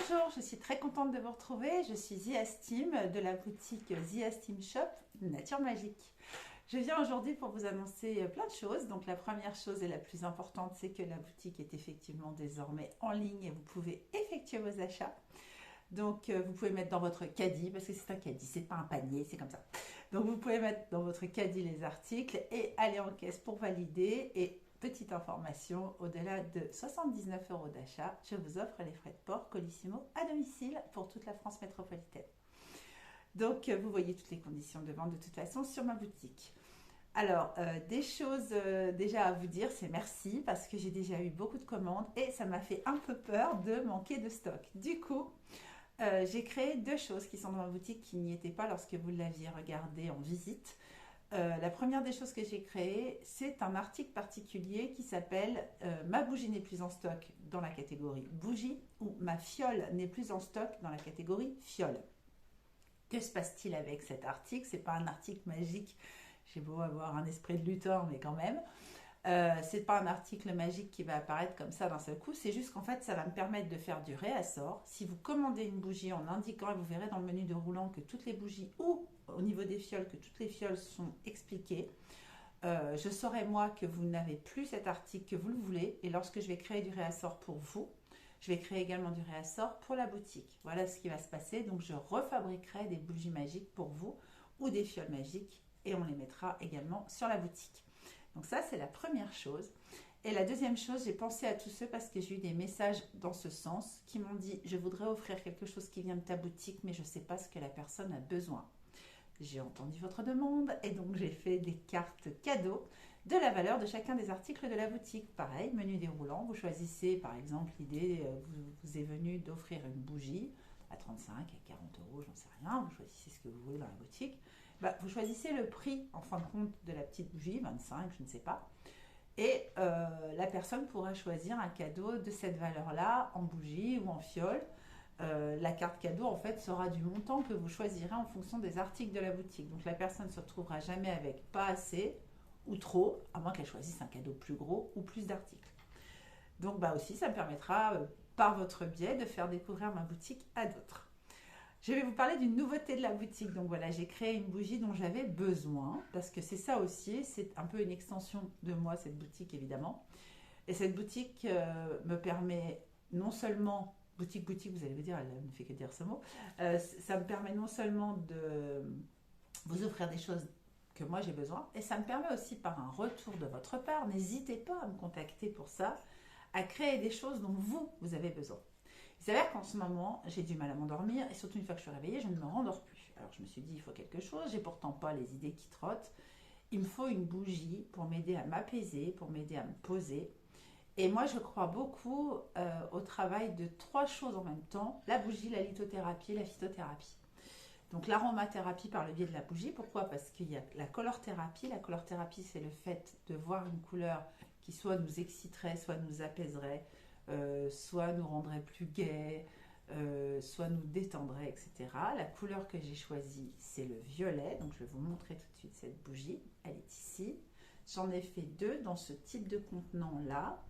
Bonjour, je suis très contente de vous retrouver. Je suis Ziasteam de la boutique Ziasteam Shop Nature Magique. Je viens aujourd'hui pour vous annoncer plein de choses. Donc la première chose et la plus importante, c'est que la boutique est effectivement désormais en ligne et vous pouvez effectuer vos achats. Donc vous pouvez mettre dans votre caddie, parce que c'est un caddie, c'est pas un panier, c'est comme ça. Donc vous pouvez mettre dans votre caddie les articles et aller en caisse pour valider. Et petite information, au-delà de 79 € d'achat, je vous offre les frais de port Colissimo à domicile pour toute la France métropolitaine. Donc vous voyez toutes les conditions de vente de toute façon sur ma boutique. Alors, des choses déjà à vous dire, c'est merci parce que j'ai déjà eu beaucoup de commandes et ça m'a fait un peu peur de manquer de stock. Du coup, j'ai créé deux choses qui sont dans ma boutique qui n'y étaient pas lorsque vous l'aviez regardé en visite. La première des choses que j'ai créées, c'est un article particulier qui s'appelle Ma bougie n'est plus en stock dans la catégorie bougie ou Ma fiole n'est plus en stock dans la catégorie fiole. Que se passe-t-il avec cet article? C'est pas un article magique. J'ai beau avoir un esprit de lutteur, mais quand même. C'est pas un article magique qui va apparaître comme ça d'un seul coup. C'est juste qu'en fait, ça va me permettre de faire du réassort. Si vous commandez une bougie en indiquant, et vous verrez dans le menu de roulant que toutes les bougies ou au niveau des fioles, que toutes les fioles sont expliquées, je saurai moi que vous n'avez plus cet article que vous le voulez. Et lorsque je vais créer du réassort pour vous, je vais créer également du réassort pour la boutique. Voilà ce qui va se passer. Donc je refabriquerai des bougies magiques pour vous ou des fioles magiques et on les mettra également sur la boutique. Donc ça, c'est la première chose. Et la deuxième chose, j'ai pensé à tous ceux parce que j'ai eu des messages dans ce sens qui m'ont dit « Je voudrais offrir quelque chose qui vient de ta boutique, mais je ne sais pas ce que la personne a besoin. » J'ai entendu votre demande et donc j'ai fait des cartes cadeaux de la valeur de chacun des articles de la boutique. Pareil, menu déroulant, vous choisissez par exemple l'idée, vous est venue d'offrir une bougie à 35, à 40 €, j'en sais rien, vous choisissez ce que vous voulez dans la boutique. Vous choisissez le prix en fin de compte de la petite bougie, 25, je ne sais pas. Et la personne pourra choisir un cadeau de cette valeur-là en bougie ou en fiole. La carte cadeau en fait sera du montant que vous choisirez en fonction des articles de la boutique. Donc la personne ne se retrouvera jamais avec pas assez ou trop, à moins qu'elle choisisse un cadeau plus gros ou plus d'articles. Donc aussi ça me permettra par votre biais de faire découvrir ma boutique à d'autres. Je vais vous parler d'une nouveauté de la boutique. Donc voilà, j'ai créé une bougie dont j'avais besoin, parce que c'est ça aussi, c'est un peu une extension de moi, cette boutique évidemment. Et cette boutique me permet non seulement, boutique, vous allez vous dire, elle ne fait que dire ce mot, ça me permet non seulement de vous offrir des choses que moi j'ai besoin, et ça me permet aussi par un retour de votre part, n'hésitez pas à me contacter pour ça, à créer des choses dont vous avez besoin. Il s'avère qu'en ce moment, j'ai du mal à m'endormir et surtout une fois que je suis réveillée, je ne me rendors plus. Alors je me suis dit, il faut quelque chose, j'ai pourtant pas les idées qui trottent. Il me faut une bougie pour m'aider à m'apaiser, pour m'aider à me poser. Et moi, je crois beaucoup au travail de trois choses en même temps, la bougie, la lithothérapie et la phytothérapie. Donc l'aromathérapie par le biais de la bougie, pourquoi? Parce qu'il y a la color-thérapie. La color-thérapie, c'est le fait de voir une couleur qui soit nous exciterait, soit nous apaiserait, soit nous rendrait plus gais, soit nous détendrait, etc. La couleur que j'ai choisie, c'est le violet. Donc je vais vous montrer tout de suite cette bougie. Elle est ici. J'en ai fait deux dans ce type de contenant-là.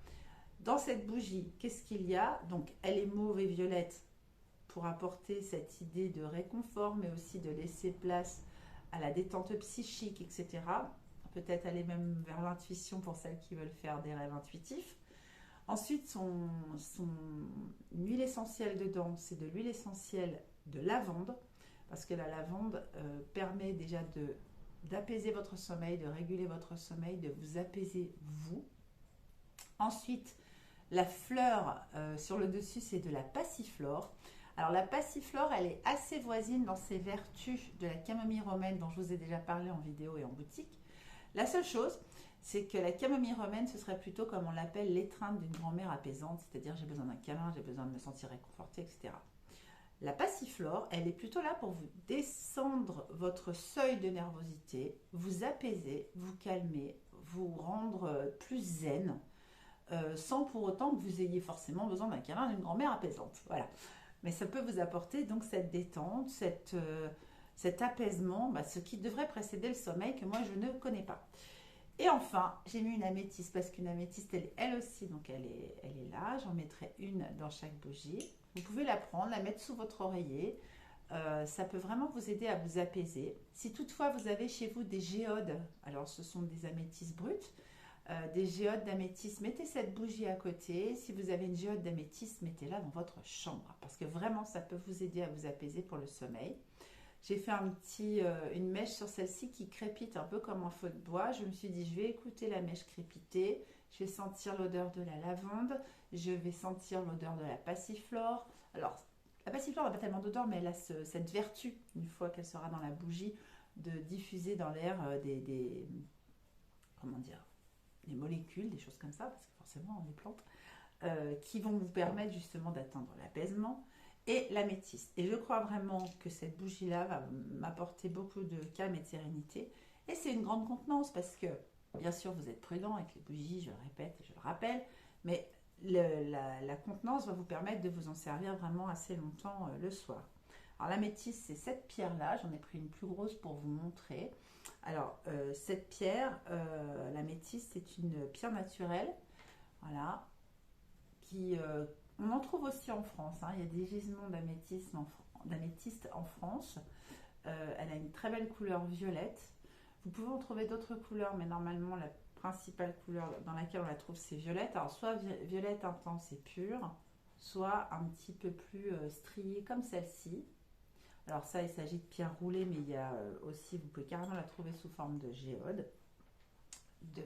Dans cette bougie, qu'est-ce qu'il y a? Donc elle est mauve et violette pour apporter cette idée de réconfort, mais aussi de laisser place à la détente psychique, etc. Peut-être aller même vers l'intuition pour celles qui veulent faire des rêves intuitifs. Ensuite, son huile essentielle dedans, c'est de l'huile essentielle de lavande, parce que la lavande permet déjà d'apaiser votre sommeil, de réguler votre sommeil, de vous apaiser vous. Ensuite, la fleur sur le dessus, c'est de la passiflore. Alors la passiflore, elle est assez voisine dans ses vertus de la camomille romaine dont je vous ai déjà parlé en vidéo et en boutique. La seule chose, c'est que la camomille romaine, ce serait plutôt comme on l'appelle l'étreinte d'une grand-mère apaisante, c'est-à-dire j'ai besoin d'un câlin, j'ai besoin de me sentir réconfortée, etc. La passiflore, elle est plutôt là pour vous descendre votre seuil de nervosité, vous apaiser, vous calmer, vous rendre plus zen, sans pour autant que vous ayez forcément besoin d'un câlin d'une grand-mère apaisante. Voilà. Mais ça peut vous apporter donc cette détente, cet apaisement, ce qui devrait précéder le sommeil que moi je ne connais pas. Et enfin, j'ai mis une améthyste parce qu'une améthyste, elle aussi, donc elle est là. J'en mettrai une dans chaque bougie. Vous pouvez la prendre, la mettre sous votre oreiller. Ça peut vraiment vous aider à vous apaiser. Si toutefois vous avez chez vous des géodes, alors ce sont des améthystes brutes, des géodes d'améthyste, mettez cette bougie à côté. Si vous avez une géode d'améthyste, mettez-la dans votre chambre parce que vraiment ça peut vous aider à vous apaiser pour le sommeil. J'ai fait une mèche sur celle-ci qui crépite un peu comme un feu de bois. Je me suis dit, je vais écouter la mèche crépiter. Je vais sentir l'odeur de la lavande. Je vais sentir l'odeur de la passiflore. Alors, la passiflore n'a pas tellement d'odeur, mais elle a cette vertu, une fois qu'elle sera dans la bougie, de diffuser dans l'air comment dire, des molécules, des choses comme ça, parce que forcément, on les plantes, qui vont vous permettre justement d'atteindre l'apaisement et l'améthyste. Et je crois vraiment que cette bougie-là va m'apporter beaucoup de calme et de sérénité. Et c'est une grande contenance parce que, bien sûr, vous êtes prudent avec les bougies, je le répète et je le rappelle, mais la contenance va vous permettre de vous en servir vraiment assez longtemps le soir. Alors l'améthyste, c'est cette pierre-là, j'en ai pris une plus grosse pour vous montrer. Alors cette pierre, l'améthyste, c'est une pierre naturelle, voilà, on en trouve aussi en France, hein. Il y a des gisements d'améthyste en France. Elle a une très belle couleur violette. Vous pouvez en trouver d'autres couleurs, mais normalement la principale couleur dans laquelle on la trouve c'est violette. Alors soit violette intense et pure, soit un petit peu plus striée comme celle-ci. Alors ça, il s'agit de pierre roulée, mais il y a aussi, vous pouvez carrément la trouver sous forme de géode, de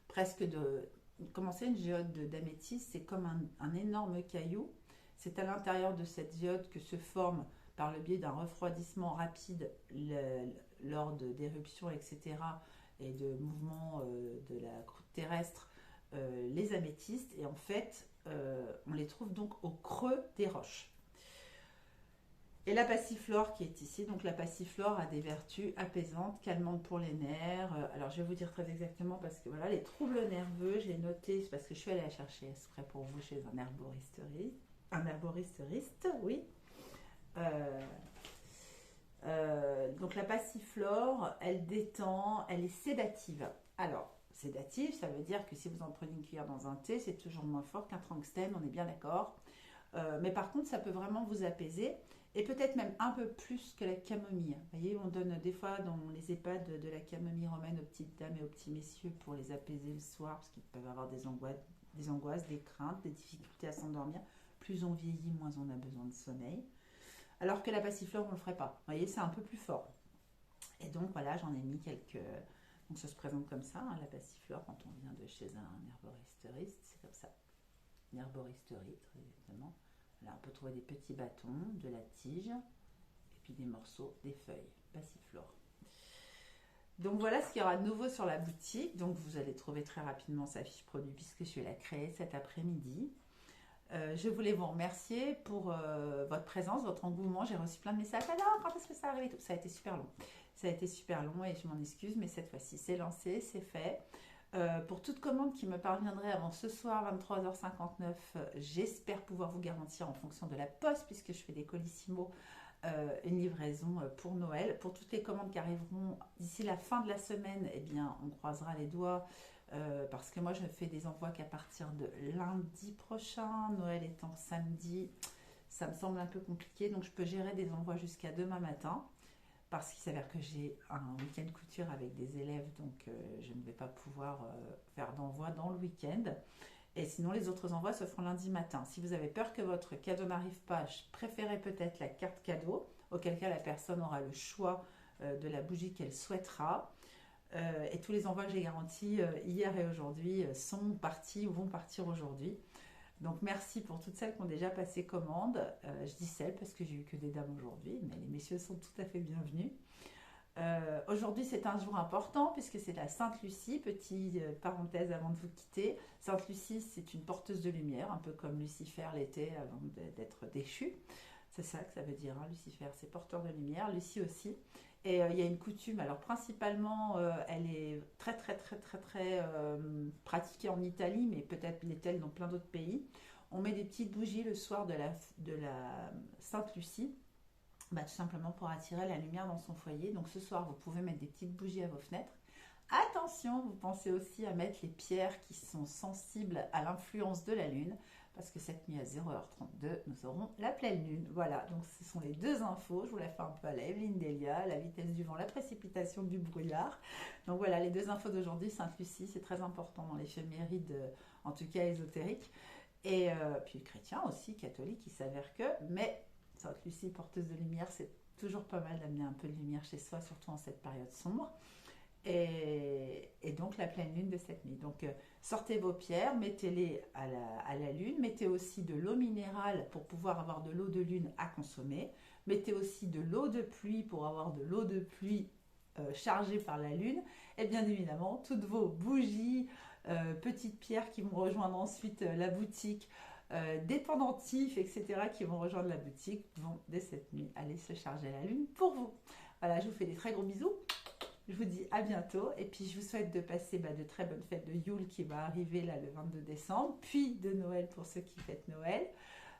presque de comment c'est une géode d'améthyste, c'est comme un énorme caillou. C'est à l'intérieur de cette géode que se forme, par le biais d'un refroidissement rapide lors d'éruptions, etc., et de mouvements de la croûte terrestre, les améthystes. Et en fait, on les trouve donc au creux des roches. Et la passiflore qui est ici, donc la passiflore a des vertus apaisantes, calmantes pour les nerfs. Alors je vais vous dire très exactement parce que voilà, les troubles nerveux, j'ai noté, c'est parce que je suis allée la chercher exprès pour vous chez un herboristerie, oui. Donc la passiflore, elle détend, elle est sédative. Alors, sédative, ça veut dire que si vous en prenez une cuillère dans un thé, c'est toujours moins fort qu'un tungstène, on est bien d'accord. Mais par contre, ça peut vraiment vous apaiser et peut-être même un peu plus que la camomille. Vous voyez, on donne des fois dans les EHPAD de la camomille romaine aux petites dames et aux petits messieurs pour les apaiser le soir parce qu'ils peuvent avoir des angoisses, des craintes, des difficultés à s'endormir. Plus on vieillit, moins on a besoin de sommeil. Alors que la passiflore, on ne le ferait pas. Vous voyez, c'est un peu plus fort. Et donc voilà, j'en ai mis quelques. Donc ça se présente comme ça, hein, la passiflore, quand on vient de chez un herboristerie, c'est comme ça. Une herboristerie, très exactement. Là, on peut trouver des petits bâtons, de la tige, et puis des morceaux, des feuilles, passiflore. Donc voilà ce qu'il y aura de nouveau sur la boutique. Donc vous allez trouver très rapidement sa fiche produit puisque je vais la créer cet après-midi. Je voulais vous remercier pour votre présence, votre engouement. J'ai reçu plein de messages. Alors, quand est-ce que ça arrive? Ça a été super long. Ça a été super long et je m'en excuse, mais cette fois-ci, c'est lancé, c'est fait. Pour toute commande qui me parviendrait avant ce soir 23h59, j'espère pouvoir vous garantir en fonction de la poste, puisque je fais des colissimo, une livraison pour Noël. Pour toutes les commandes qui arriveront d'ici la fin de la semaine, eh bien, on croisera les doigts. Parce que moi je fais des envois qu'à partir de lundi prochain, Noël étant samedi, ça me semble un peu compliqué, donc je peux gérer des envois jusqu'à demain matin, parce qu'il s'avère que j'ai un week-end couture avec des élèves, donc je ne vais pas pouvoir faire d'envoi dans le week-end, et sinon les autres envois se feront lundi matin. Si vous avez peur que votre cadeau n'arrive pas, je préférerais peut-être la carte cadeau, auquel cas la personne aura le choix de la bougie qu'elle souhaitera. Et tous les envois que j'ai garantis hier et aujourd'hui sont partis ou vont partir aujourd'hui. Donc merci pour toutes celles qui ont déjà passé commande. Je dis celles parce que j'ai eu que des dames aujourd'hui, mais les messieurs sont tout à fait bienvenus. Aujourd'hui c'est un jour important puisque c'est la Sainte-Lucie. Petite parenthèse avant de vous quitter. Sainte-Lucie, c'est une porteuse de lumière, un peu comme Lucifer l'était avant d'être déchu. C'est ça que ça veut dire, hein, Lucifer, c'est porteur de lumière, Lucie aussi. Et il y a une coutume, alors principalement, elle est très pratiquée en Italie, mais peut-être l'est-elle dans plein d'autres pays. On met des petites bougies le soir de la Sainte-Lucie, tout simplement pour attirer la lumière dans son foyer. Donc ce soir, vous pouvez mettre des petites bougies à vos fenêtres, Attention, vous pensez aussi à mettre les pierres qui sont sensibles à l'influence de la Lune, parce que cette nuit à 0h32, nous aurons la pleine Lune. Voilà, donc ce sont les deux infos. Je vous la fais un peu à la Evelyne Delia, la vitesse du vent, la précipitation du brouillard. Donc voilà, les deux infos d'aujourd'hui, Sainte-Lucie, c'est très important dans l'éphéméride, en tout cas ésotérique. Et puis chrétien aussi, catholique, il s'avère que, mais Sainte-Lucie, porteuse de lumière, c'est toujours pas mal d'amener un peu de lumière chez soi, surtout en cette période sombre. Et donc la pleine lune de cette nuit. Donc sortez vos pierres, mettez-les à la lune, mettez aussi de l'eau minérale pour pouvoir avoir de l'eau de lune à consommer, mettez aussi de l'eau de pluie pour avoir de l'eau de pluie chargée par la lune, et bien évidemment toutes vos bougies, petites pierres qui vont rejoindre ensuite la boutique, des pendentifs, etc., qui vont rejoindre la boutique, vont dès cette nuit aller se charger la lune pour vous. Voilà, je vous fais des très gros bisous. Je vous dis à bientôt et puis je vous souhaite de passer de très bonnes fêtes de Yule qui va arriver là le 22 décembre, puis de Noël pour ceux qui fêtent Noël.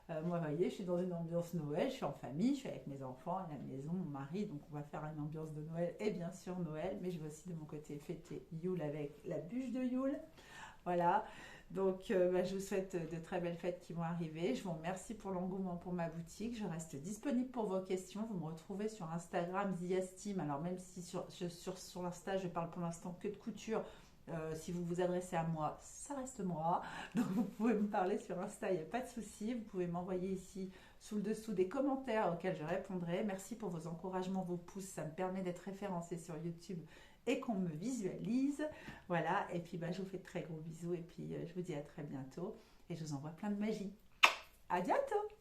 Moi, vous voyez, je suis dans une ambiance Noël, je suis en famille, je suis avec mes enfants à la maison, mon mari, donc on va faire une ambiance de Noël et bien sûr Noël, mais je vais aussi de mon côté fêter Yule avec la bûche de Yule. Voilà, donc je vous souhaite de très belles fêtes qui vont arriver. Je vous remercie pour l'engouement pour ma boutique. Je reste disponible pour vos questions. Vous me retrouvez sur Instagram, TheEstime. Alors même si sur l'Insta, je parle pour l'instant que de couture, si vous vous adressez à moi, ça reste moi. Donc vous pouvez me parler sur Insta, il n'y a pas de souci. Vous pouvez m'envoyer ici sous le dessous des commentaires auxquels je répondrai. Merci pour vos encouragements, vos pouces. Ça me permet d'être référencée sur YouTube et qu'on me visualise. Voilà, et puis je vous fais de très gros bisous et puis je vous dis à très bientôt et je vous envoie plein de magie. À bientôt!